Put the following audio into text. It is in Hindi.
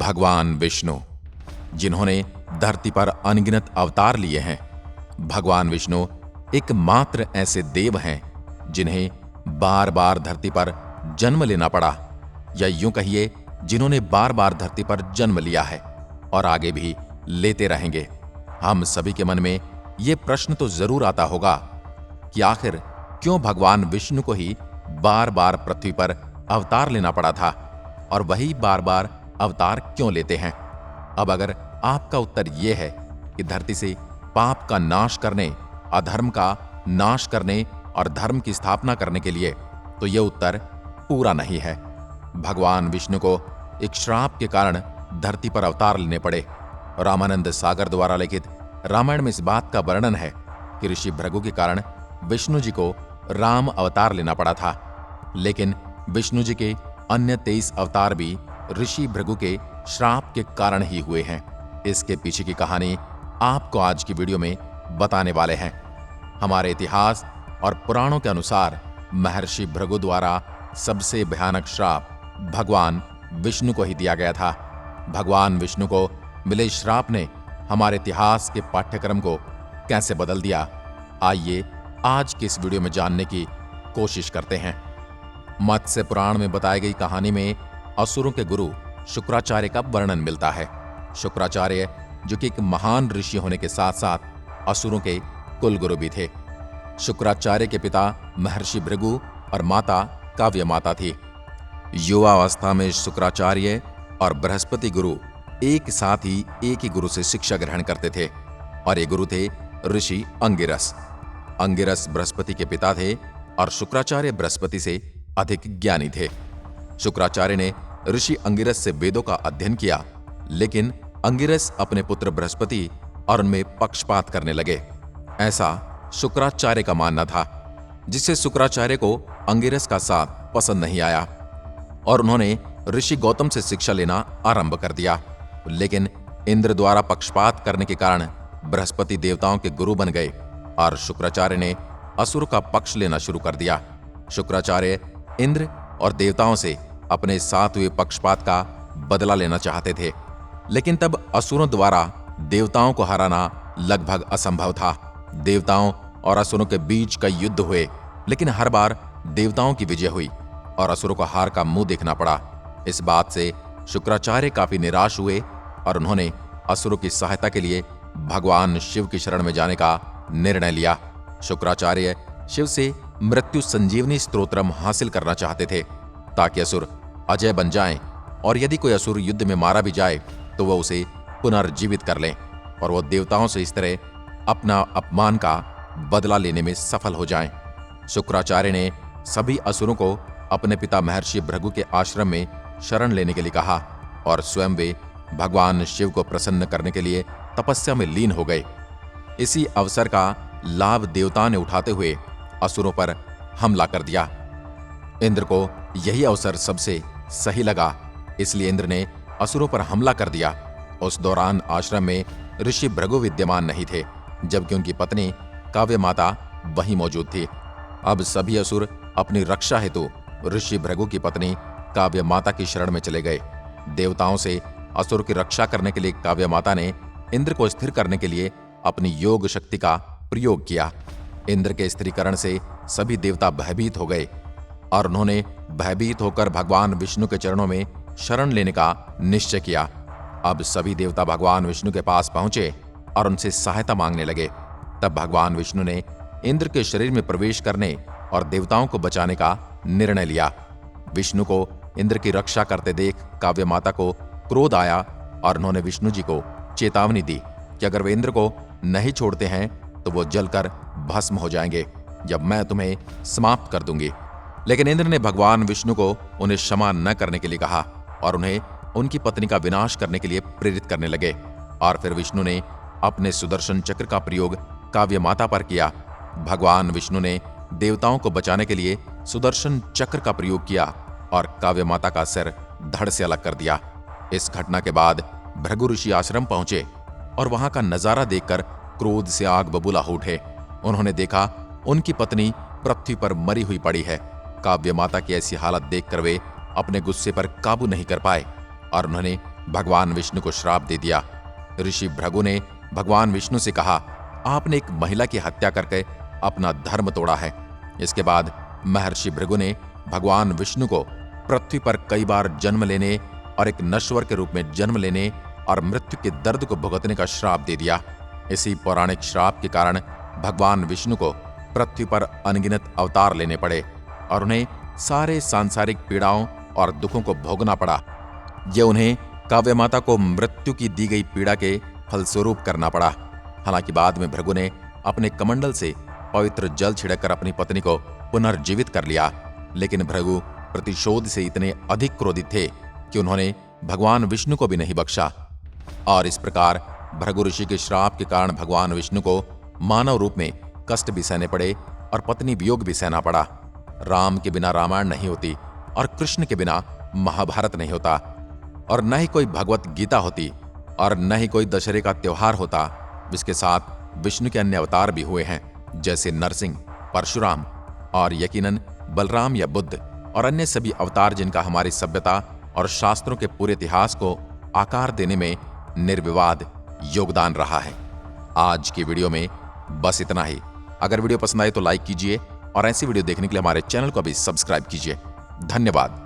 भगवान विष्णु, जिन्होंने धरती पर अनगिनत अवतार लिए हैं। भगवान विष्णु एकमात्र ऐसे देव हैं जिन्हें बार बार धरती पर जन्म लेना पड़ा, या यूं कहिए जिन्होंने बार बार धरती पर जन्म लिया है और आगे भी लेते रहेंगे। हम सभी के मन में यह प्रश्न तो जरूर आता होगा कि आखिर क्यों भगवान विष्णु को ही बार बार पृथ्वी पर अवतार लेना पड़ा था, और वही बार बार अवतार क्यों लेते हैं। अब अगर आपका उत्तर यह है कि धरती से पाप का नाश करने, अधर्म का नाश करने और धर्म की स्थापना करने के लिए, तो यह उत्तर पूरा नहीं है। भगवान विष्णु को एक श्राप के कारण धरती पर अवतार लेने पड़े। रामानंद सागर द्वारा लिखित रामायण में इस बात का वर्णन है कि ऋषि भृगु के कारण विष्णु जी को राम अवतार लेना पड़ा था, लेकिन विष्णु जी के अन्य 23 अवतार भी ऋषि भृगु के श्राप के कारण ही हुए हैं। इसके पीछे की कहानी आपको आज की वीडियो में बताने वाले हैं। हमारे इतिहास और पुराणों के अनुसार महर्षि भृगु द्वारा सबसे भयानक श्राप भगवान विष्णु को ही दिया गया था। भगवान विष्णु को मिले श्राप ने हमारे इतिहास के पाठ्यक्रम को कैसे बदल दिया, आइए आज की इस वीडियो में जानने की कोशिश करते हैं। मत्स्य पुराण में बताई गई कहानी में असुरों के गुरु शुक्राचार्य का वर्णन मिलता है। शुक्राचार्य, जो कि एक महान ऋषि होने के साथ साथ असुरों के कुल गुरु भी थे। शुक्राचार्य के पिता महर्षि भृगु और माता काव्य माता थी। युवावस्था में शुक्राचार्य और बृहस्पति गुरु एक साथ ही एक ही गुरु से शिक्षा ग्रहण करते थे, और ये गुरु थे ऋषि अंगिरस। अंगिरस बृहस्पति के पिता थे और शुक्राचार्य बृहस्पति से अधिक ज्ञानी थे। शुक्राचार्य ने ऋषि अंगिरस से वेदों का अध्ययन किया, लेकिन अंगिरस अपने पुत्र बृहस्पति और उनमें पक्षपात करने लगे, ऐसा शुक्राचार्य का मानना था, जिससे शुक्राचार्य को अंगिरस का साथ पसंद नहीं आया और उन्होंने ऋषि गौतम से शिक्षा लेना आरंभ कर दिया। लेकिन इंद्र द्वारा पक्षपात करने के कारण बृहस्पति देवताओं के गुरु बन गए और शुक्राचार्य ने असुर का पक्ष लेना शुरू कर दिया। शुक्राचार्य इंद्र और देवताओं से अपने साथ हुए पक्षपात का बदला लेना चाहते थे, लेकिन तब असुरों द्वारा देवताओं को हराना लगभग असंभव था। देवताओं और असुरों के बीच कई युद्ध हुए, लेकिन हर बार देवताओं की विजय हुई और असुरों को हार का मुंह देखना पड़ा। इस बात से शुक्राचार्य काफी निराश हुए और उन्होंने असुरों की सहायता के लिए भगवान शिव की शरण में जाने का निर्णय लिया। शुक्राचार्य शिव से मृत्यु संजीवनी स्तोत्रम हासिल करना चाहते थे, ताकि असुर अजय बन जाएं, और यदि कोई असुर युद्ध में मारा भी जाए तो वह उसे पुनर्जीवित कर लें और वह देवताओं से इस तरह अपना अपमान का बदला लेने में सफल हो जाएं। शुक्राचार्य ने सभी असुरों को अपने पिता महर्षि भृगु के आश्रम में शरण लेने के लिए कहा और स्वयं वे भगवान शिव को प्रसन्न करने के लिए तपस्या में लीन हो गए। इसी अवसर का लाभ देवताओं ने उठाते हुए असुरों पर हमला कर दिया। इंद्र को यही अवसर सबसे सही लगा, इसलिए इंद्र ने असुरों पर हमला कर दिया। उस दौरान आश्रम में ऋषि भृगु विद्यमान नहीं थे, जबकि उनकी पत्नी काव्य माता वहीं मौजूद थी। अब सभी असुर अपनी रक्षा हेतु ऋषि भृगु की पत्नी काव्य माता की शरण में चले गए। देवताओं से असुर की रक्षा करने के लिए काव्य माता ने इंद्र को स्थिर करने के लिए अपनी योग शक्ति का प्रयोग किया। इंद्र के स्थिरीकरण से सभी देवता भयभीत हो गए और उन्होंने भयभीत होकर भगवान विष्णु के चरणों में शरण लेने का निश्चय किया। अब सभी देवता भगवान विष्णु के पास पहुंचे और उनसे सहायता मांगने लगे। तब भगवान विष्णु ने इंद्र के शरीर में प्रवेश करने और देवताओं को बचाने का निर्णय लिया। विष्णु को इंद्र की रक्षा करते देख काव्य माता को क्रोध आया और उन्होंने विष्णु जी को चेतावनी दी कि अगर वे इंद्र को नहीं छोड़ते हैं तो वो जलकर भस्म हो जाएंगे, जब मैं तुम्हें समाप्त कर दूंगी। लेकिन इंद्र ने भगवान विष्णु को उन्हें क्षमा न करने के लिए कहा और उन्हें उनकी पत्नी का विनाश करने के लिए प्रेरित करने लगे। और फिर विष्णु ने अपने सुदर्शन चक्र का प्रयोग काव्य माता पर किया। भगवान विष्णु ने देवताओं को बचाने के लिए सुदर्शन चक्र का प्रयोग किया और काव्य माता का सिर धड़ से अलग कर दिया। इस घटना के बाद भृगु ऋषि आश्रम पहुंचे और वहां का नजारा देखकर क्रोध से आग बबूला हो उठे। उन्होंने देखा उनकी पत्नी पृथ्वी पर मरी हुई पड़ी है। काव्य माता की ऐसी हालत देखकर वे अपने गुस्से पर काबू नहीं कर पाए और उन्होंने भगवान विष्णु को श्राप दे दिया। ऋषि भृगु ने भगवान विष्णु से कहा, आपने एक महिला की हत्या करके अपना धर्म तोड़ा है। इसके बाद महर्षि भृगु ने भगवान विष्णु को पृथ्वी पर कई बार जन्म लेने और एक नश्वर के रूप में जन्म लेने और मृत्यु के दर्द को भुगतने का श्राप दे दिया। इसी पौराणिक श्राप के कारण भगवान विष्णु को पृथ्वी पर अनगिनत अवतार लेने पड़े और उन्हें सारे सांसारिक पीड़ाओं और दुखों को भोगना पड़ा। ये उन्हें काव्य माता को मृत्यु की दी गई पीड़ा के फलस्वरूप करना पड़ा। हालांकि बाद में भृगु ने अपने कमंडल से पवित्र जल छिड़ककर अपनी पत्नी को पुनर्जीवित कर लिया, लेकिन भृगु प्रतिशोध से इतने अधिक क्रोधित थे कि उन्होंने भगवान विष्णु को भी नहीं बख्शा। और इस प्रकार भृगु ऋषि के श्राप के कारण भगवान विष्णु को मानव रूप में कष्ट भी सहने पड़े और पत्नी वियोग भी सहना पड़ा। राम के बिना रामायण नहीं होती और कृष्ण के बिना महाभारत नहीं होता और न ही कोई भगवत गीता होती और न ही कोई दशहरे का त्योहार होता। जिसके साथ विष्णु के अन्य अवतार भी हुए हैं, जैसे नरसिंह, परशुराम और यकीनन बलराम या बुद्ध और अन्य सभी अवतार, जिनका हमारी सभ्यता और शास्त्रों के पूरे इतिहास को आकार देने में निर्विवाद योगदान रहा है। आज की वीडियो में बस इतना ही। अगर वीडियो पसंद आए तो लाइक कीजिए और ऐसी वीडियो देखने के लिए हमारे चैनल को भी सब्सक्राइब कीजिए। धन्यवाद।